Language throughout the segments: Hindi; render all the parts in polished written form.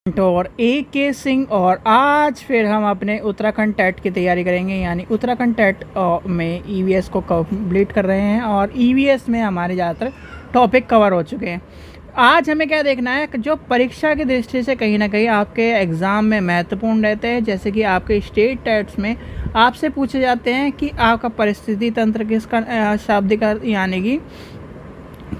और ए के सिंह और आज फिर हम अपने उत्तराखंड टेट की तैयारी करेंगे। यानी उत्तराखंड टेट में ईवीएस को कंप्लीट कर रहे हैं और ईवीएस में हमारे ज़्यादातर टॉपिक कवर हो चुके हैं। आज हमें क्या देखना है कि जो परीक्षा की दृष्टि से कहीं ना कहीं आपके एग्ज़ाम में महत्वपूर्ण रहते हैं, जैसे कि आपके स्टेट टेट्स में आपसे पूछे जाते हैं कि आपका परिस्थिति तंत्र किसका शाब्दिक अर्थ यानी कि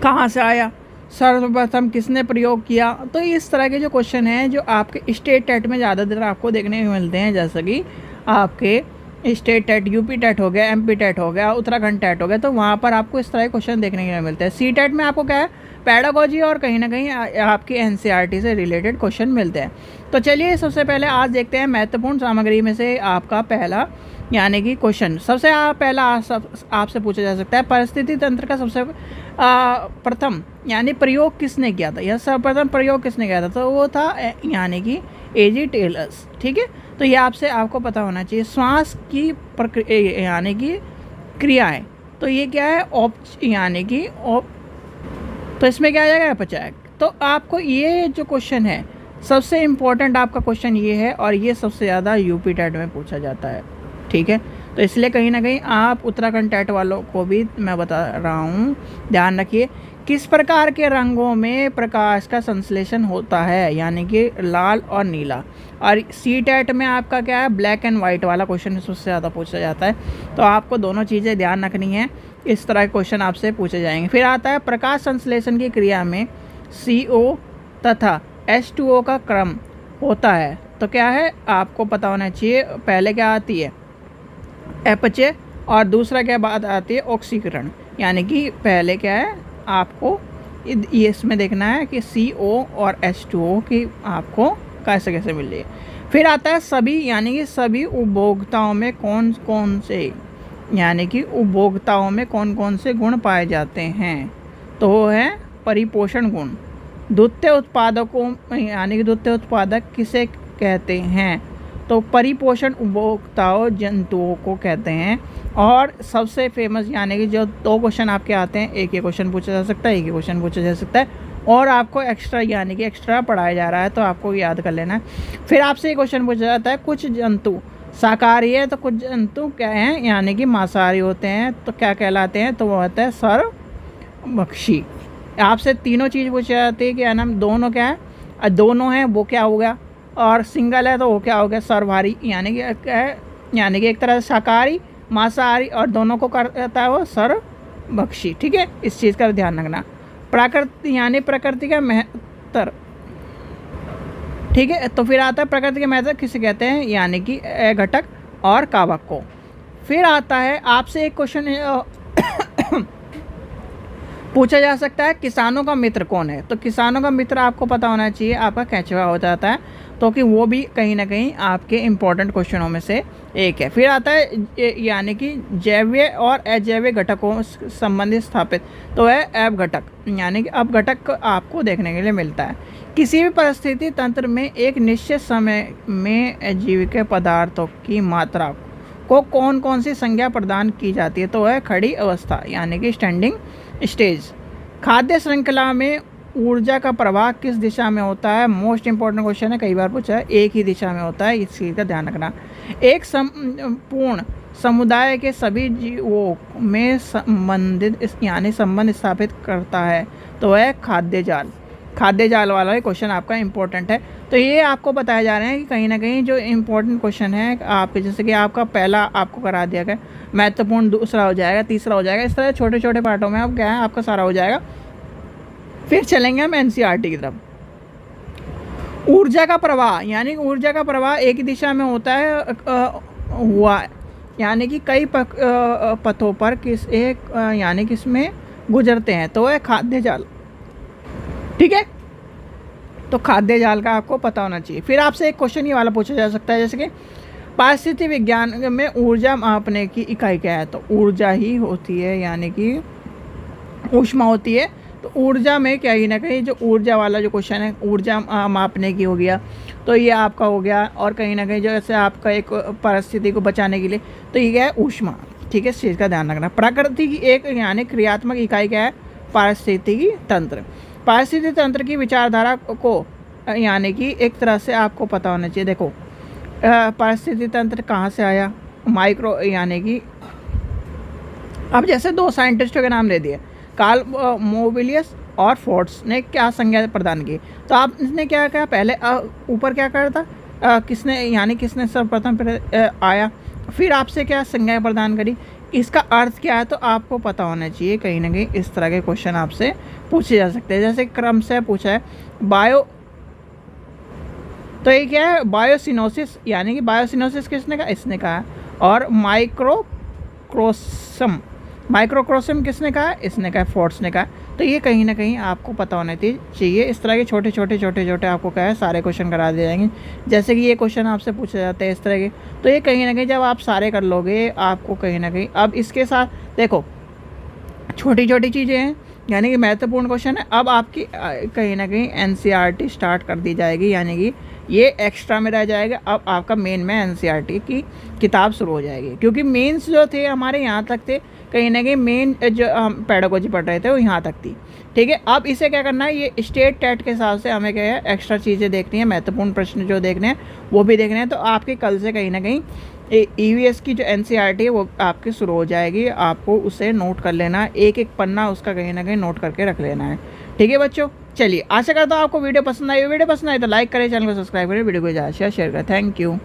कहाँ से आया, सर्वप्रथम किसने प्रयोग किया। तो इस तरह के जो क्वेश्चन हैं जो आपके स्टेट टेट में ज़्यादातर आपको देखने को मिलते हैं, जैसे कि आपके स्टेट टेट, यूपी टेट हो गया, एमपी टेट हो गया, उत्तराखंड टेट हो गया, तो वहाँ पर आपको इस तरह के क्वेश्चन देखने को मिलते हैं। सी टेट में आपको क्या है, पैडागोजी और कहीं ना कहीं आपकी एनसीईआरटी से रिलेटेड क्वेश्चन मिलते हैं। तो चलिए सबसे पहले आज देखते हैं महत्वपूर्ण सामग्री में से आपका पहला यानी कि क्वेश्चन। सबसे पहला आपसे पूछा जा सकता है परिस्थिति तंत्र का सबसे प्रथम यानी प्रयोग किसने किया था, यह सर्वप्रथम प्रयोग किसने किया था, तो वो था यानी कि एजी टेलर्स। ठीक है, तो ये आपको पता होना चाहिए। श्वास की प्रक्रिया यानी कि क्रियाएं, तो ये क्या है यानी कि तो इसमें क्या आ जाएगा अपचायक। तो आपको ये जो क्वेश्चन है सबसे इम्पोर्टेंट आपका क्वेश्चन ये है और ये सबसे ज़्यादा यूपी टेट में पूछा जाता है। ठीक है, तो इसलिए कहीं ना कहीं आप उत्तराखंड टेट वालों को भी मैं बता रहा हूँ, ध्यान रखिए किस प्रकार के रंगों में प्रकाश का संश्लेषण होता है, यानी कि लाल और नीला। और सी टेट में आपका क्या है, ब्लैक एंड वाइट वाला क्वेश्चन सबसे ज़्यादा पूछा जाता है। तो आपको दोनों चीज़ें ध्यान रखनी है, इस तरह के क्वेश्चन आपसे पूछे जाएंगे। फिर आता है प्रकाश संश्लेषण की क्रिया में CO तथा H2O का क्रम होता है, तो क्या है आपको पता होना चाहिए। पहले क्या आती है अपचय और दूसरा क्या बात आती है ऑक्सीकरण, यानी कि पहले क्या है आपको ये इसमें देखना है कि CO और H2O की आपको कैसे कैसे मिल रही है। फिर आता है सभी यानी कि सभी उपभोक्ताओं में कौन कौन से यानी कि उपभोक्ताओं में कौन कौन से गुण पाए जाते हैं, तो वो है परिपोषण गुण। द्वितीय उत्पादकों यानी कि द्वितीय उत्पादक किसे कहते हैं, तो परिपोषण उपभोक्ताओं जंतुओं को कहते हैं। और सबसे फेमस यानी कि जो दो क्वेश्चन आपके आते हैं, एक ये क्वेश्चन पूछा जा सकता है, एक ही क्वेश्चन पूछा जा सकता है, और आपको एक्स्ट्रा यानी कि एक्स्ट्रा पढ़ाया जा रहा है तो आपको याद कर लेना है। फिर आपसे ये क्वेश्चन पूछा जाता है कुछ जंतु शाकाहारी है तो कुछ जंतु क्या हैं यानी कि मांसाहारी होते हैं, तो क्या कहलाते हैं, तो वो होता है सर्वभक्षी। आपसे तीनों चीज़ पूछी जाती है कि नाम दोनों क्या है, दोनों हैं वो क्या हो गया, और सिंगल है तो वो क्या हो गया सर्वहारी, यानी कि क्या है यानी कि एक तरह से शाकाहारी मांसाहारी और दोनों को करता है वो सर्वभक्षी। ठीक है, इस चीज़ का ध्यान रखना। प्रकृति यानी प्रकृति का महत्तर। ठीक है, तो फिर आता है प्रकृति के महत्व किसे कहते हैं, यानी कि घटक और कावक को। फिर आता है आपसे एक क्वेश्चन पूछा जा सकता है किसानों का मित्र कौन है, तो किसानों का मित्र आपको पता होना चाहिए आपका केंचुआ हो जाता है, तो कि वो भी कहीं ना कहीं आपके इम्पोर्टेंट क्वेश्चनों में से एक है। फिर आता है यानी कि जैवीय और अजैवीय घटकों संबंधित स्थापित, तो है अपघटक, यानी कि अपघटक आपको देखने के लिए मिलता है। किसी भी परिस्थिति तंत्र में एक निश्चित समय में अजीविक पदार्थों की मात्रा को कौन कौन सी संज्ञा प्रदान की जाती है, तो है खड़ी अवस्था यानी कि स्टैंडिंग स्टेज। खाद्य श्रृंखला में ऊर्जा का प्रवाह किस दिशा में होता है, मोस्ट इंपॉर्टेंट क्वेश्चन है, कई बार पूछा है, एक ही दिशा में होता है, इस चीज़ का ध्यान रखना। एक पूर्ण समुदाय के सभी जीवों में संबंधित यानी संबंध स्थापित करता है, तो है खाद्य जाल। खाद्य जाल वाला क्वेश्चन आपका इंपॉर्टेंट है। तो ये आपको बताया जा रहे हैं कि कहीं ना कहीं जो इम्पोर्टेंट क्वेश्चन है आपके, जैसे कि आपका पहला आपको करा दिया गया, महत्वपूर्ण दूसरा हो जाएगा, तीसरा हो जाएगा, इस तरह छोटे छोटे पार्टों में अब क्या है आपका सारा हो जाएगा। फिर चलेंगे हम एनसीईआरटी की तरफ। ऊर्जा का प्रवाह यानी ऊर्जा का प्रवाह एक ही दिशा में होता है हुआ, यानी कि कई पथों पर किस एक यानी किसमें गुजरते हैं, तो है खाद्य जाल। ठीक है, तो खाद्य जाल का आपको पता होना चाहिए। फिर आपसे एक क्वेश्चन ये वाला पूछा जा सकता है, जैसे कि पारिस्थितिक विज्ञान में ऊर्जा मापने की इकाई क्या है, तो ऊर्जा ही होती है यानी कि ऊष्मा होती है। तो ऊर्जा में क्या ही ना कहीं जो ऊर्जा वाला जो क्वेश्चन है ऊर्जा मापने की हो गया, तो ये आपका हो गया। और कहीं ना कहीं जैसे आपका एक परिस्थिति को बचाने के लिए, तो ये क्या है ऊष्मा। ठीक है, इस चीज़ का ध्यान रखना। प्रकृति की एक यानी क्रियात्मक इकाई क्या है, पारिस्थितिकी तंत्र। पारिस्थितिक तंत्र की विचारधारा को यानी कि एक तरह से आपको पता होना चाहिए। देखो पारिस्थितिक तंत्र कहाँ से आया, माइक्रो यानी कि अब जैसे दो साइंटिस्टों के नाम ले दिए, कार्ल मोबिलियस और फोर्ड्स ने क्या संज्ञा प्रदान की। तो आपने क्या किया, पहले ऊपर क्या करता, किसने यानी किसने सर्वप्रथम आया, फिर आपसे क्या संज्ञा प्रदान करी, इसका अर्थ क्या है। तो आपको पता होना चाहिए, कहीं ना कहीं इस तरह के क्वेश्चन आपसे पूछे जा सकते हैं। जैसे क्रम से पूछा है बायो, तो ये क्या है, बायोसिनोसिस, यानी कि बायोसिनोसिस किसने कहा, इसने कहा। और माइक्रोक्रोसम किसने कहा, इसने कहा, फोर्ड्स ने कहा। तो ये कहीं ना कहीं आपको पता होना चाहिए। इस तरह के छोटे छोटे आपको क्या है सारे क्वेश्चन करा दिए जाएंगे। जैसे कि ये क्वेश्चन आपसे पूछे जाते हैं इस तरह के, तो ये कहीं ना कहीं जब आप सारे कर लोगे आपको कहीं ना कहीं, अब इसके साथ देखो छोटी छोटी चीज़ें हैं यानी कि महत्वपूर्ण क्वेश्चन है। अब आपकी कहीं ना कहीं एनसीईआरटी स्टार्ट कर दी जाएगी, यानी कि ये एक्स्ट्रा में रह जाएगा। अब आपका मेन में एनसीईआरटी की किताब शुरू हो जाएगी, क्योंकि मेंस जो थे हमारे यहाँ तक थे, कहीं ना कहीं मेन जो हम पेडागोजी पढ़ रहे थे वो यहाँ तक थी। ठीक है, अब इसे क्या करना है, ये स्टेट टेट के हिसाब से हमें क्या है एक्स्ट्रा चीज़ें देखनी है, महत्वपूर्ण प्रश्न जो देखने हैं वो भी देखने हैं। तो आपके कल से कहीं ना कहीं ईवीएस की जो एनसीईआरटी है वो आपकी शुरू हो जाएगी। आपको उसे नोट कर लेना है, एक एक पन्ना उसका कहीं ना कहीं नोट करके रख लेना है। ठीक है बच्चों, चलिए आशा करता हूँ आपको वीडियो पसंद आई। वीडियो पसंद आई तो लाइक करें, चैनल को सब्सक्राइब करें, वीडियो को ज़्यादा शेयर करें। Thank you.